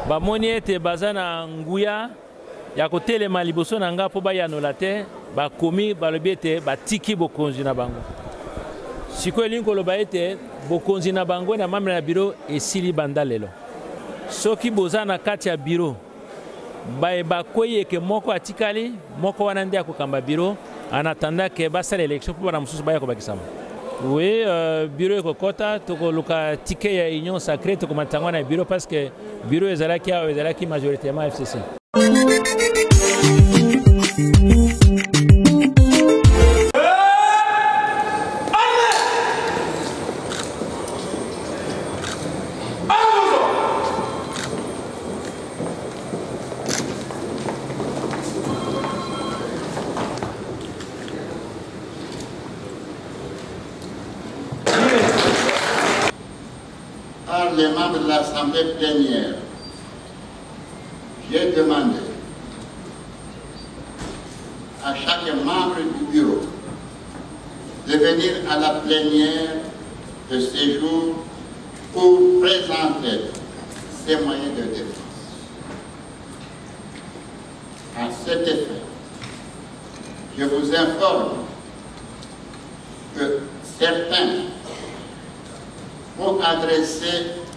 bamoni ete baza na nguya ya kotelema liboso na nga mpo bayanola te bakomi balobi ete batiki bokonzi na bango. Sikoyo elingi koloba ete bokonzi na bango na mambre na biro esili banda lelo. Soki boza na kati ya biro bakwei eke moko atikali moko wana nde akokamba biro en attendant ke basala élection mpo bana mosusu baya kobakisama. Oui, bureau ekokota tokoluka tike ya union sacrée tokomata yango na bureau parce que bureau ezalaki awa ezalaki majoritairement FCC. Par les membres de l'Assemblée plénière, j'ai demandé à chaque membre du bureau de venir à la plénière de ce jour pour présenter ses moyens de défense. À cet effet, je vous informe que certains ont adressé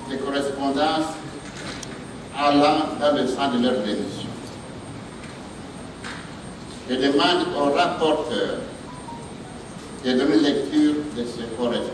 des correspondances allant dans le sens de leur démission. Je demande au rapporteur de donner lecture de ces correspondances.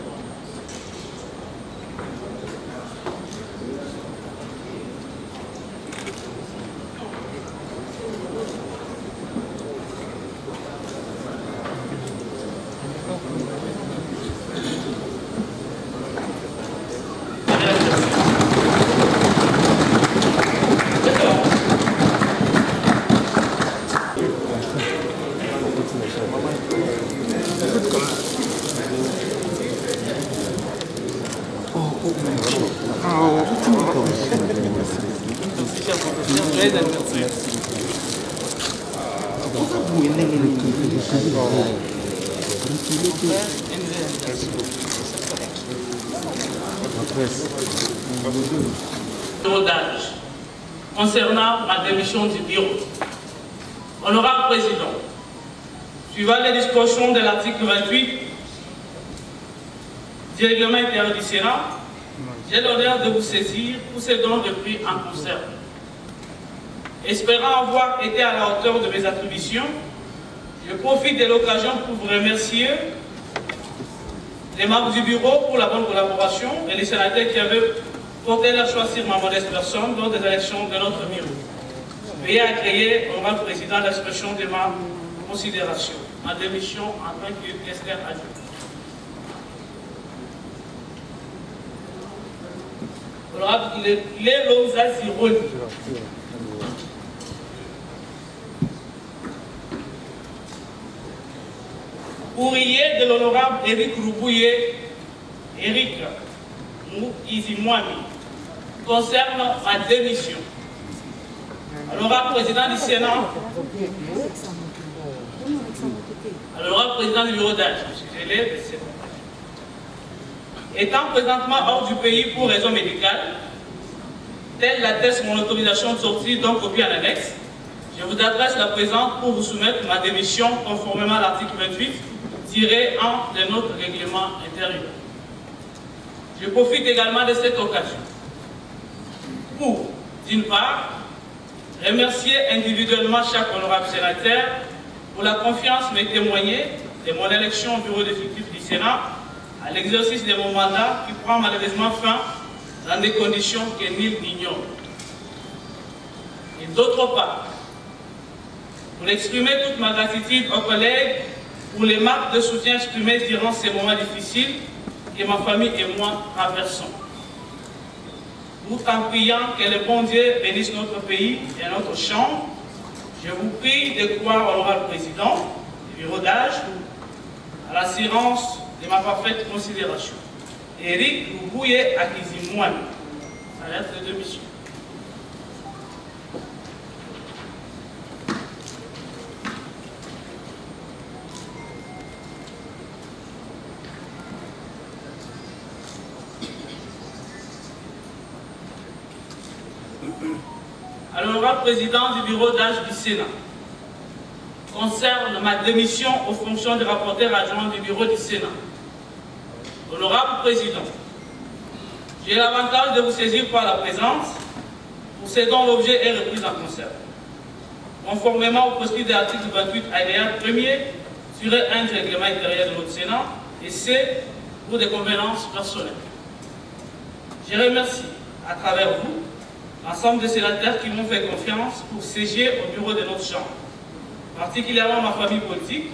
Concernant ma démission du bureau. Honorable Président, suivant les dispositions de l'article 28 du règlement intérieur du Sénat, j'ai l'honneur de vous saisir pour ces dons de prix en concert. Espérant avoir été à la hauteur de mes attributions, je profite de l'occasion pour vous remercier les membres du bureau pour la bonne collaboration et les sénateurs qui avaient porté leur choix sur ma modeste personne lors des élections de notre bureau. Veuillez agréer, honorable Président, l'expression de ma considération, ma démission en tant qu'expert adjoint. Honorable, il est l'Osa Zironi. Courrier de l'honorable Éric Roubouye, Éric Moukizimouani, concerne ma démission. Honorable Président du Sénat, honorable Président du bureau d'âge, étant présentement hors du pays pour raison médicale, telle l'atteste mon autorisation de sortie, donc copie en annexe, je vous adresse la présente pour vous soumettre ma démission conformément à l'article 28 tiré 1 de notre règlement intérieur. Je profite également de cette occasion pour, d'une part, remercier individuellement chaque honorable sénateur pour la confiance me témoignée de mon élection au bureau d'effectifs du Sénat à l'exercice de mon mandat qui prend malheureusement fin dans des conditions que nul n'ignore. Et d'autre part, pour exprimer toute ma gratitude aux collègues pour les marques de soutien exprimées durant ces moments difficiles que ma famille et moi traversons. Tout en priant que le bon Dieu bénisse notre pays et notre chambre, je vous prie de croire, honorable Président du bureau d'âge, à l'assurance de ma parfaite considération. Éric Roubouye Akizimouani, sa lettre de démission. À l'honorable président du bureau d'âge du Sénat, concerne ma démission aux fonctions de rapporteur adjoint du bureau du Sénat. Honorable président, j'ai l'avantage de vous saisir par la présence pour ce dont l'objet est repris en concert. Conformément au prescrit de l'article 28 alinéa 1er sur un du règlement intérieur de notre Sénat, et c'est pour des convenances personnelles. Je remercie à travers vous l'ensemble des sénateurs qui m'ont fait confiance pour siéger au bureau de notre Chambre, particulièrement ma famille politique,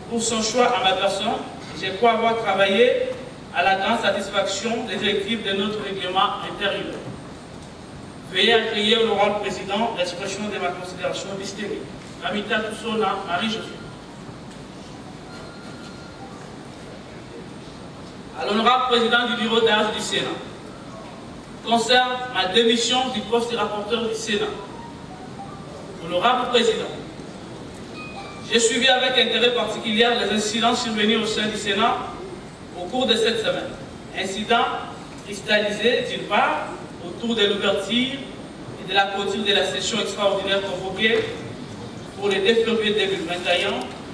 pour son choix à ma personne. Je crois avoir travaillé à la grande satisfaction des directives de notre règlement intérieur. Veuillez accueillir l'honorable président l'expression de ma considération distinguée. Amita Toussona, Marie-Joséphine. À l'honorable président du bureau d'âge du Sénat, concerne ma démission du poste de rapporteur du Sénat. Honorable président, j'ai suivi avec intérêt particulier les incidents survenus au sein du Sénat au cours de cette semaine. Incidents cristallisés d'une part autour de l'ouverture et de la clôture de la session extraordinaire convoquée pour le 2 février 2021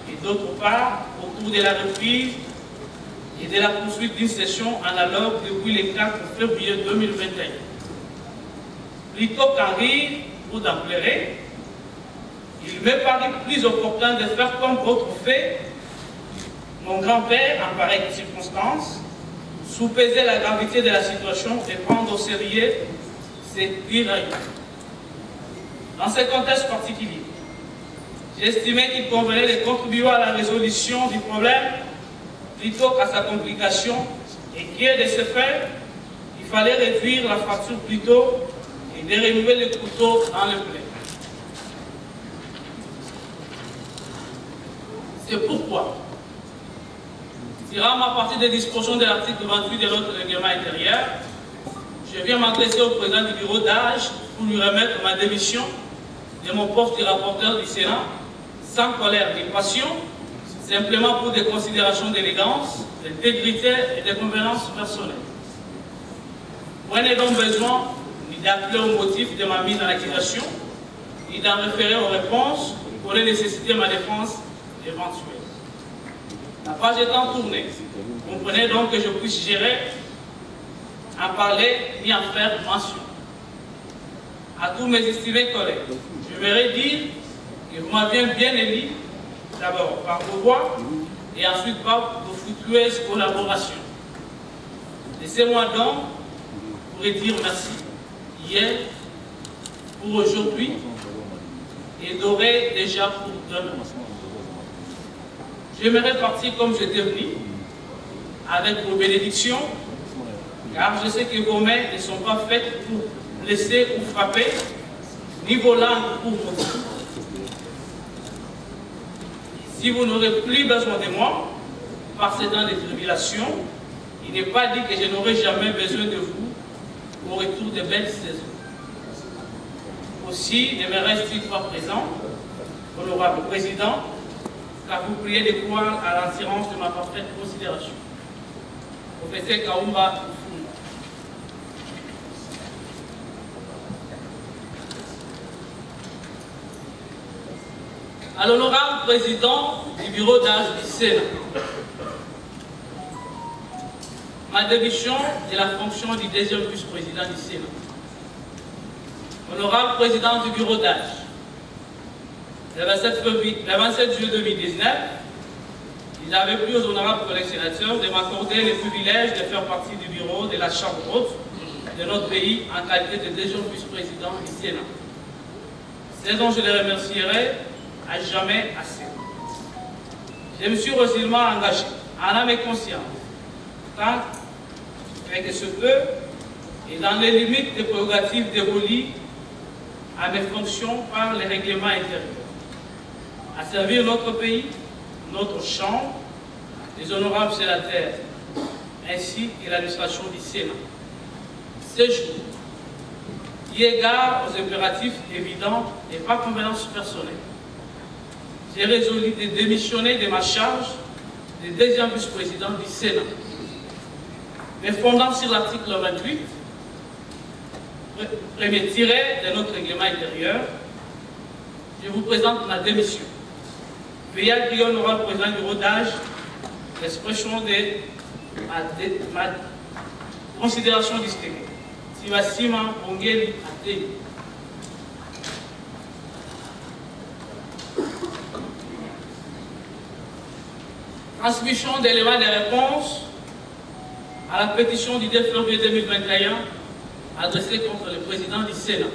et d'autre part autour de la reprise et de la poursuite d'une session analogue depuis le 4 février 2021. Plutôt qu'en rire ou d'en pleurer, il me paraît plus opportun de faire comme votre fait. Mon grand-père, en pareille circonstance, sous-pesait la gravité de la situation et prendre au sérieux ses dires. Dans ce contexte particulier, j'estimais qu'il convenait de contribuer à la résolution du problème plutôt qu'à sa complication, et que de ce fait, il fallait réduire la fracture plutôt et de remuer le couteau dans le blé. C'est pourquoi, tirant ma partie des dispositions de l'article 28 de notre règlement intérieur, je viens m'adresser au président du bureau d'âge pour lui remettre ma démission de mon poste de rapporteur du Sénat, sans colère ni passion, simplement pour des considérations d'élégance, d'intégrité et de convenance personnelle. Vous n'avez donc besoin ni d'appeler au motif de ma mise en accusation, ni d'en référer aux réponses pour les nécessiter ma défense éventuelle. La page étant tournée, comprenez donc que je puisse gérer, en parler ni en faire mention. À tous mes estimés collègues, je verrai dire que vous m'avez bien élu, d'abord par vos voix et ensuite par vos fructueuses collaborations. Laissez-moi donc vous dire merci hier, pour aujourd'hui et d'aurer déjà pour demain. J'aimerais partir comme j'étais venu, avec vos bénédictions, car je sais que vos mains ne sont pas faites pour blesser ou frapper, ni vos langues pour motiver. Si vous n'aurez plus besoin de moi, par ces temps de tribulation, il n'est pas dit que je n'aurai jamais besoin de vous au retour de belles saisons. Aussi, ne me reste-t-il pas présent, honorable président, car vous priez de croire à l'assurance de ma parfaite considération. Professeur Kaumba Fou. À l'honorable président du bureau d'âge du Sénat, ma démission de la fonction du deuxième vice-président du Sénat. Honorable président du bureau d'âge, le 27 juillet 2019, il avait plu aux honorables collègues sénateurs de m'accorder le privilège de faire partie du bureau de la Chambre haute de notre pays en qualité de deuxième vice-président du Sénat. C'est dont je les remercierai à jamais assez. Je me suis résolument engagé, en âme et conscience, tant que ce peut, et dans les limites des prérogatives dévolues à mes fonctions par les règlements intérieurs, à servir notre pays, notre Chambre, les honorables sénateurs, ainsi que l'administration du Sénat. Ce jour, eu égard aux impératifs évidents et par convenance personnelle, j'ai résolu de démissionner de ma charge de deuxième vice-président du Sénat. Me fondant sur l'article 28 premier tiret de notre règlement intérieur, je vous présente ma démission. Veuillez Guillaume Nora, président du bureau d'âge, l'expression de ma considération distinguée. Sivasima Bongeli Atei. Transmission d'éléments de réponse à la pétition du 2 février 2021 adressée contre le président du Sénat.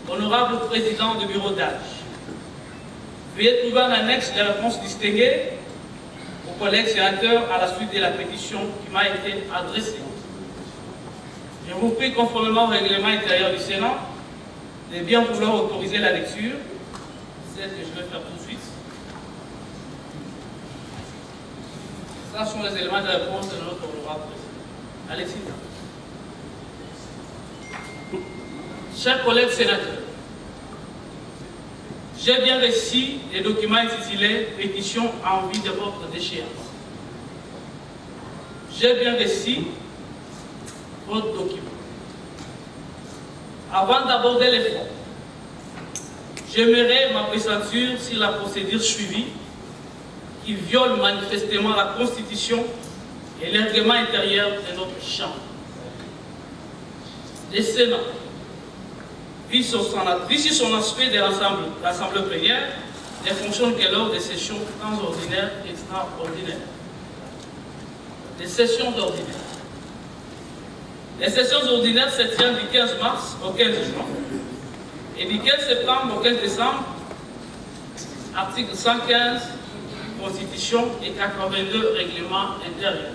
Honorable président du bureau d'âge, veuillez trouver en annexe les réponses distinguées aux collègues sénateurs à la suite de la pétition qui m'a été adressée. Je vous prie, conformément au règlement intérieur du Sénat, de bien vouloir autoriser la lecture, celle que je vais faire tout de suite. Ce sont les éléments de réponse de notre honorable président. Alexis. Chers collègues sénateurs, j'ai bien reçu les documents intitulés « Pétition en vue de votre déchéance ». J'ai bien reçu votre document. Avant d'aborder les fonds, j'aimerais m'apprécier sur la procédure suivie qui viole manifestement la Constitution et le règlement intérieur de notre Chambre. Le Sénat, vu sur son aspect de l'Assemblée plénière, ne fonctionne que lors des sessions tant ordinaires qu'extraordinaires. Les sessions ordinaires. Les sessions ordinaires se tiennent du 15 mars au 15 juin et du 15 septembre au 15 décembre, article 115 Constitution et 82 règlements intérieurs.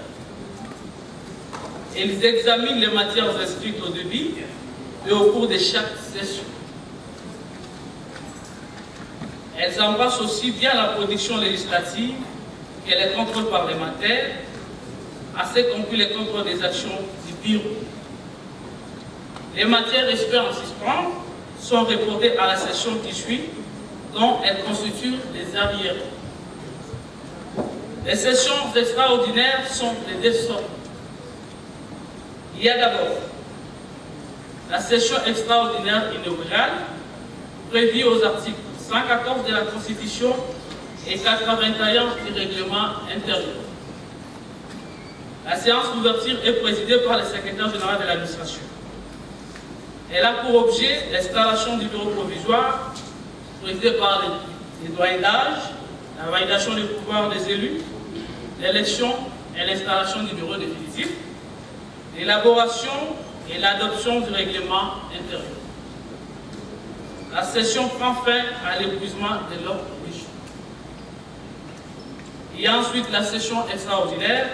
Ils examinent les matières inscrites au début et au cours de chaque session. Elles embrassent aussi bien la production législative que les contrôles parlementaires, assez compris les contrôles des actions du bureau. Les matières restées en suspens sont reportées à la session qui suit, dont elles constituent des arriérés. Les sessions extraordinaires sont les deux sortes. Il y a d'abord la session extraordinaire inaugurale, prévue aux articles 114 de la Constitution et 81 du règlement intérieur. La séance d'ouverture est présidée par le secrétaire général de l'administration. Elle a pour objet l'installation du bureau provisoire, présidé par les doyens d'âge, la validation des pouvoirs des élus, l'élection et l'installation du bureau définitif, l'élaboration et l'adoption du règlement intérieur. La session prend fin à l'épuisement de l'ordre du jour. Il y a ensuite la session extraordinaire,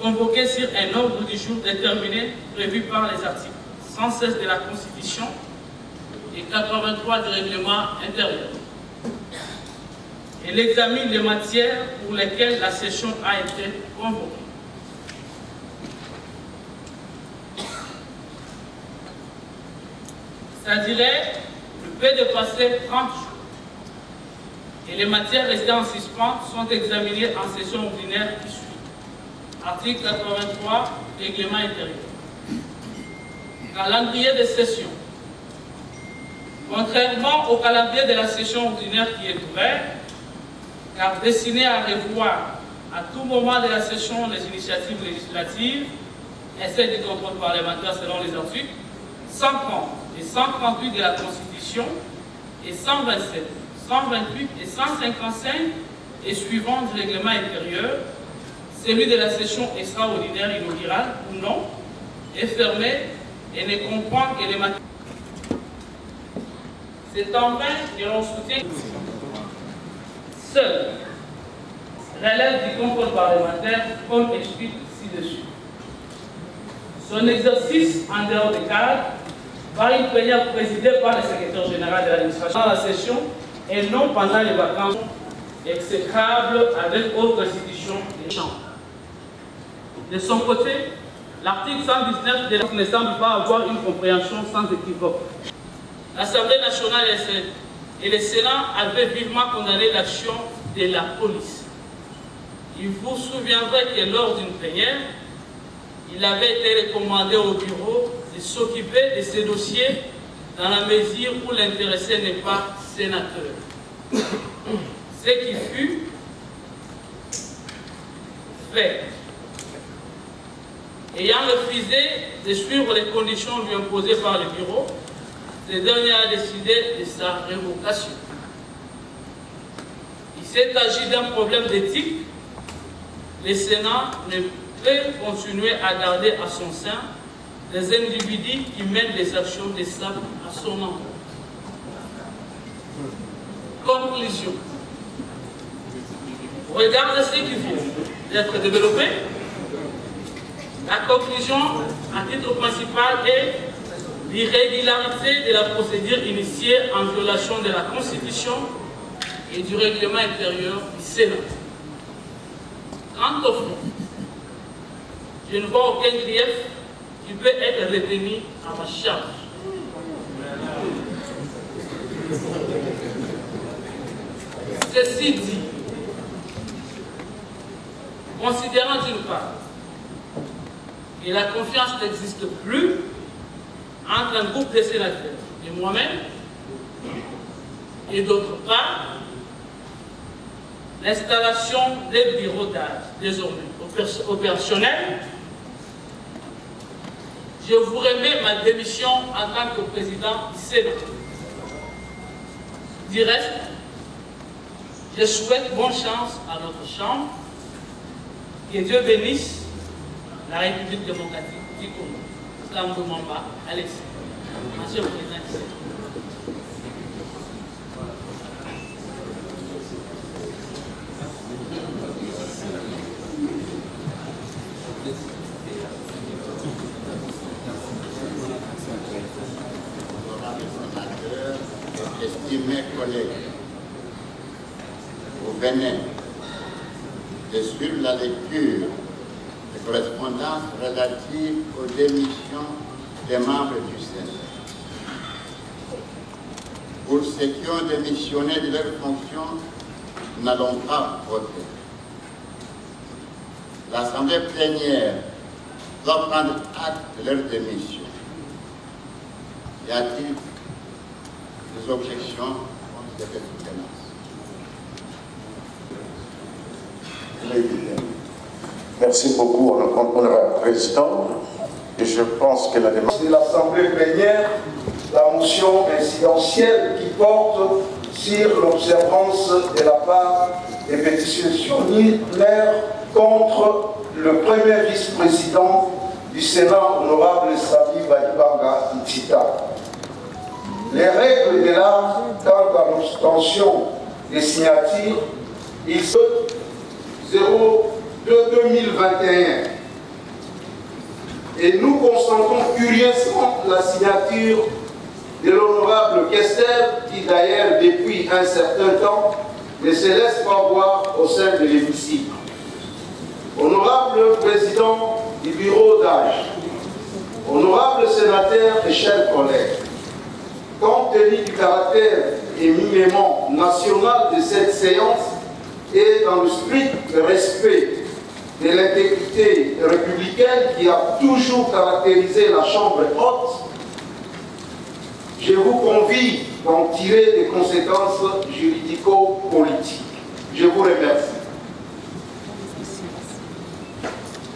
convoquée sur un ordre du jour déterminé, prévu par les articles 116 de la Constitution et 83 du règlement intérieur. Elle examine les matières pour lesquelles la session a été convoquée. Ça dirait ne peut dépasser 30 jours. Et les matières restées en suspens sont examinées en session ordinaire qui suit. Article 83, règlement intérieur. Calendrier de session. Contrairement au calendrier de la session ordinaire qui est ouvert, car destiné à revoir à tout moment de la session les initiatives législatives et celles du contrôle parlementaire selon les articles 130 et 138 de la Constitution et 127, 128 et 155 et suivant du règlement intérieur, celui de la session extraordinaire inaugurale ou non est fermé et ne comprend que les matières. C'est en vain que l'on soutient seul relève du contrôle parlementaire comme explique ci-dessus. Son exercice en dehors des cadres par une plénière présidée par le secrétaire général de l'administration dans la session et non pendant les vacances exécrables avec autres institutions des chambres. De son côté, l'article 119 de la ne semble pas avoir une compréhension sans équivoque. L'Assemblée nationale et le Sénat avaient vivement condamné l'action de la police. Il vous souviendrait que lors d'une plénière, il avait été recommandé au bureau de s'occuper de ces dossiers dans la mesure où l'intéressé n'est pas sénateur. Ce qui fut fait. Ayant refusé de suivre les conditions lui imposées par le bureau, le dernier a décidé de sa révocation. Il s'est agi d'un problème d'éthique. Le Sénat ne peut continuer à garder à son sein des individus qui mènent des actions décelables à son nom. Conclusion. Regardez ce qui vient d'être développé. La conclusion, à titre principal, est l'irrégularité de la procédure initiée en violation de la Constitution et du règlement intérieur du Sénat. Quant au fond, je ne vois aucun grief qui peut être retenu à ma charge. Ceci dit, considérant d'une part que la confiance n'existe plus entre un groupe de sénateurs et moi-même, et d'autre part, l'installation des bureaux d'âge désormais opérationnels, je vous remets ma démission en tant que président du Sénat. Du reste, je souhaite bonne chance à notre Chambre. Que Dieu bénisse la République démocratique du Congo. Sambo Mamba, Alexis. Monsieur le Président du Sénat. Estimés collègues, vous venez de suivre la lecture des correspondances relatives aux démissions des membres du Sénat. Pour ceux qui ont démissionné de leurs fonctions, nous n'allons pas voter. L'Assemblée plénière doit prendre acte de leur démission. Y a-t-il des objections contre cette soutenance? Merci beaucoup, honorable président. Et je pense que la démarche de l'Assemblée plénière, la motion incidentielle qui porte sur l'observance de la part des pétitionnaires contre le premier vice-président du Sénat, honorable Sabi Badibanga Ntita. Les règles de l'art quant à l'obtention des signatures, ils sont 02-2021. Et nous constatons curieusement la signature de l'honorable Kester, qui d'ailleurs depuis un certain temps ne se laisse pas voir au sein de l'hémicycle. Honorable président du bureau d'âge, honorable sénateur et chers collègues, compte tenu du caractère éminemment national de cette séance et dans le strict respect de l'intégrité républicaine qui a toujours caractérisé la Chambre haute, je vous convie d'en tirer des conséquences juridico-politiques. Je vous remercie.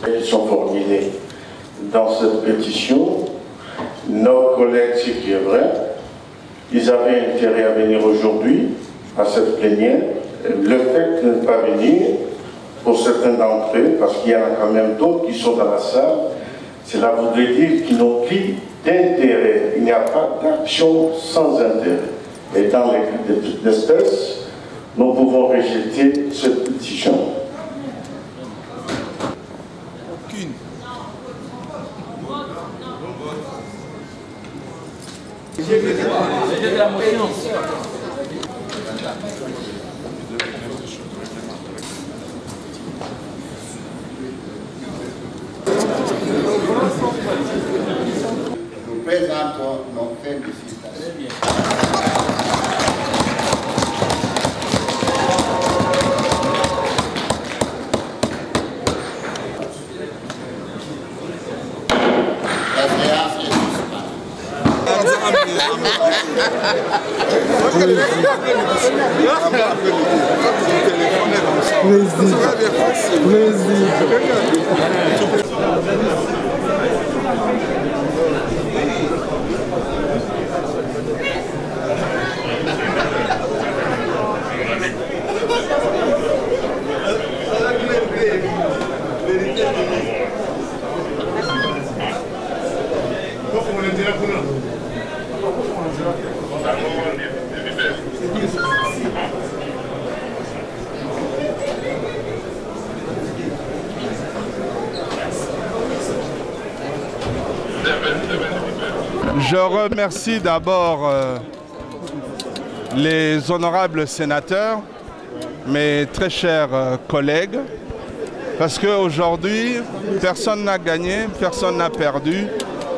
Ils sont formulés dans cette pétition. Nos collègues, ce qui est vrai, ils avaient intérêt à venir aujourd'hui à cette plénière. Le fait de ne pas venir, pour certains d'entre eux, parce qu'il y en a quand même d'autres qui sont dans la salle, cela voudrait dire qu'ils n'ont plus d'intérêt. Il n'y a pas d'action sans intérêt. Et dans les cas d'espèce, nous pouvons rejeter cette pétition. Aucune. J'ai de la motion. Nous présentons nos félicitations. La séance est Je remercie d'abord les honorables sénateurs, mes très chers collègues, parce qu'aujourd'hui, personne n'a gagné, personne n'a perdu.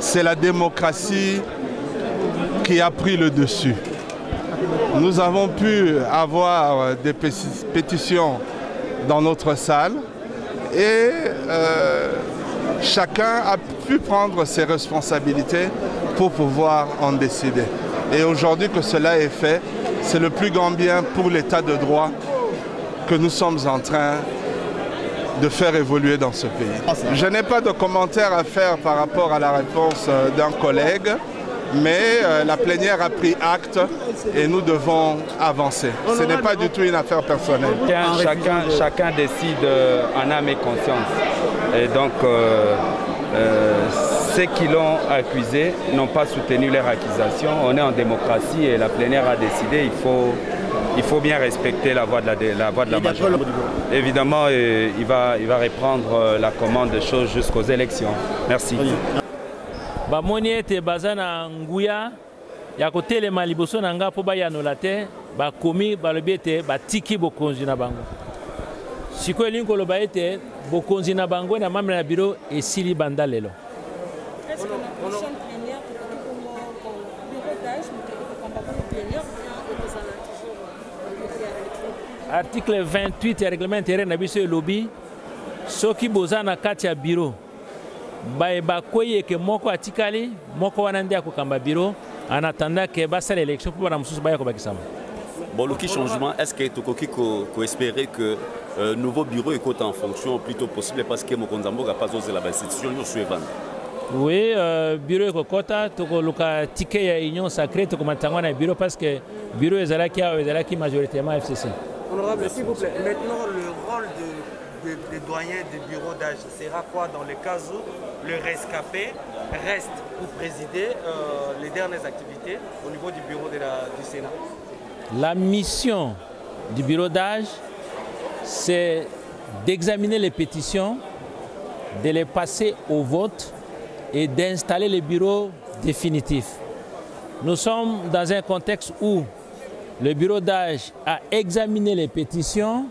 C'est la démocratie qui a pris le dessus. Nous avons pu avoir des pétitions dans notre salle et chacun a pu prendre ses responsabilités pour pouvoir en décider. Et aujourd'hui que cela est fait, c'est le plus grand bien pour l'état de droit que nous sommes en train de faire évoluer dans ce pays. Je n'ai pas de commentaire à faire par rapport à la réponse d'un collègue, mais la plénière a pris acte et nous devons avancer. Ce n'est pas du tout une affaire personnelle. Chacun décide en âme et conscience. Et donc, ceux qui l'ont accusé n'ont pas soutenu leur accusation. On est en démocratie et la plénière a décidé. Il faut bien respecter la voix de la majorité. Évidemment, il va reprendre la commande des choses jusqu'aux élections. Merci. Bamoni ete bazana nguya ya kotelema liboso na nga po bayanola te bakomi balobi ete batiki bokonzi na bango. Sikoyo elingi koloba ete bokonzi na bango na mambre na biro esili banda lelo. Article 28 du règlement intérieur na biso elobi soki boza na kati ya biro bakoye ke moko atikali moko wana nde akokamba biro en attendant que basa l'élection pour bana mususu baya ko bakisama. Bon, le changement, est-ce que tu peux espérer que nouveau bureau est en fonction le plus tôt possible parce que Mokonzambo n'a pas osé la institution suivante? Oui, bureau est kokota, tokoluka ticket ya union sacrée tokomatangwa na bureau parce que bureau ezalaki majoritairement FCC. Honorable, s'il vous plaît, maintenant le rôle des doyens du bureau d'âge sera quoi dans le cas où le rescapé reste pour présider les dernières activités au niveau du bureau du Sénat? La mission du bureau d'âge, c'est d'examiner les pétitions, de les passer au vote et d'installer le bureau définitif. Nous sommes dans un contexte où le bureau d'âge a examiné les pétitions.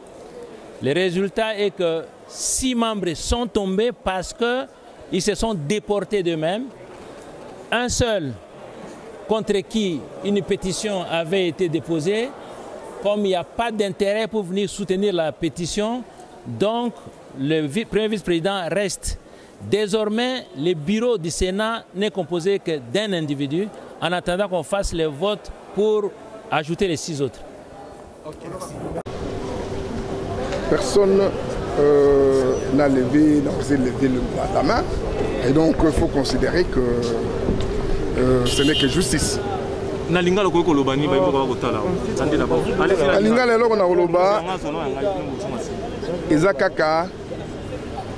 Le résultat est que 6 membres sont tombés parce qu'ils se sont déportés d'eux-mêmes. Un seul contre qui une pétition avait été déposée, comme il n'y a pas d'intérêt pour venir soutenir la pétition, donc le premier vice-président reste. Désormais, le bureau du Sénat n'est composé que d'un individu, en attendant qu'on fasse le vote pour ajouter les 6 autres. Okay, merci. Personne n'a levé la main, et donc il faut considérer que ce n'est que justice. Nalinga loko koloba ni bayimbo ka kotala. Nalinga lelo na koloba ezakaka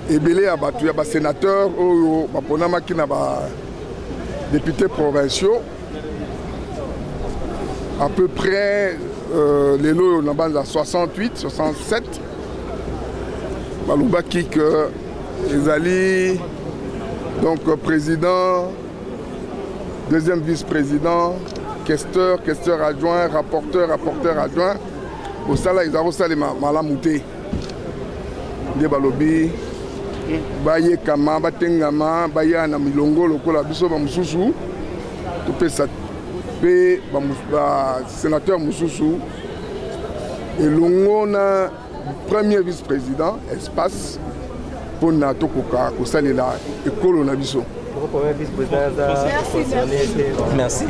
ebele ya batu ya ba sénateur oyo bapona makina ba députés provinciaux à peu près les lots na banza 68 67 balobaki que ezali donc président, deuxième vice-président, questeur adjoint, rapporteur adjoint. Au sala ils ont salé malamouté. Des balobi, baye kama, batengama, baye na milongo lokola biso ba mususu. Tout peut ça. Pe ba sénateur mususu. Et longo na premier vice-président espace pour na tokoka ko salela ekolo na biso. vice-président. Merci.